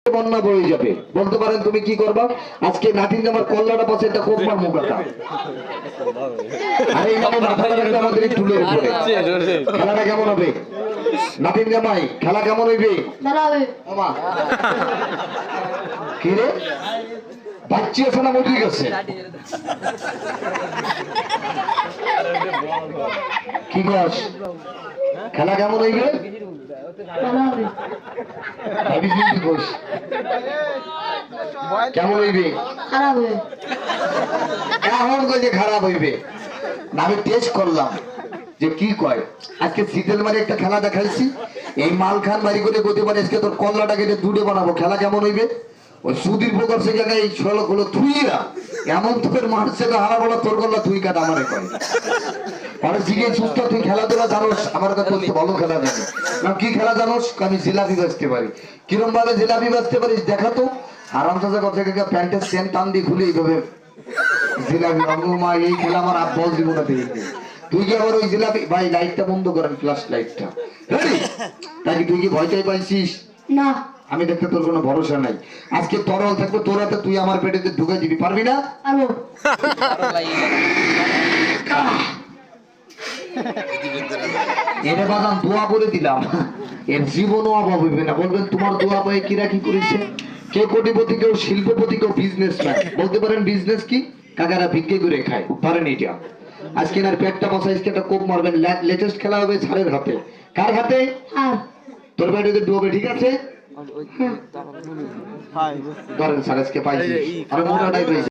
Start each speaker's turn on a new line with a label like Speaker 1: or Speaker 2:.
Speaker 1: বন্যা বয়ে যাবে। বলতে পারেন তুমি কি করবা? আজকে নাতিন আমার কল্লাটা পাশে একটা কোপ মার মুখাটা আর এইভাবে মাথা রাখবে আমাদের এই টুলের উপরে। খেলাটা কেমন হবে নাতিন জামাই? খেলা কেমন হইবে? কি রে বাচ্চি আছে না মরে গেছে? কি কস? খেলা কেমন হইবে? কেমন হইবে? এখন কই যে খারাপ হইবে না? আমি টেস্ট করলাম যে কি কয়। আজকে শীতেল মারি একটা খেলা দেখাইছি, এই মাল খান বাড়ি করে গতি পারে আজকে তোর কল্লাটা কেটে দুধে বানাবো। খেলা কেমন হইবে? ওই সুদীর প্রকার সে জায়গায় এই ছোলা গুলো থুইরা এমন তোর মারছে তো হারা বলা তোর কল্লা তুই কাট আমারে কয় পরে জিগে সুস্থ। তুই খেলাধুলা জানোস? আমার কাছে বলতে ভালো খেলা জানি না। কি খেলা জানোস? আমি জিলাপি বাজতে পারি। কিরম ভাবে জিলাপি বাজতে পারিস দেখাতো। আরাম চাষা কথা প্যান্টের সেন টান দিয়ে খুলে এইভাবে জিলাপি মা এই খেলা আমার বল দিব না। তুই কি আবার ওই জিলাপি ভাই লাইটটা বন্ধ করেন, ফ্ল্যাশ লাইটটা তাই তুই কি ভয়টাই পাইছিস
Speaker 2: না?
Speaker 1: আমি দেখতে তোর কোনো ভরসা নাই। আজকে তরল থাকবে তোর হাতে, তুই আমার পেটেতে ঢুকে দিবি, পারবি না? এনে বাদাম দোয়া করে দিলাম, এর জীবনও অভাব হইবে না। বলবেন তোমার দোয়া পায়ে কিরা কি করেছে? কেউ কোটিপতি, কেউ শিল্পপতি, কেউ বিজনেসম্যান। বলতে পারেন বিজনেস কি? কাকারা ভিক্ষে করে খায়, পারেন এটা? আজকে আর পেটটা বসাইছে একটা কোপ মারবেন। লেটেস্ট খেলা হবে ছাড়ের হাতে। কার হাতে? তোর পেটে ডুবে, ঠিক আছে? ধরেন স্যার আজকে পাইছি আর মোটাটাই পাইছি।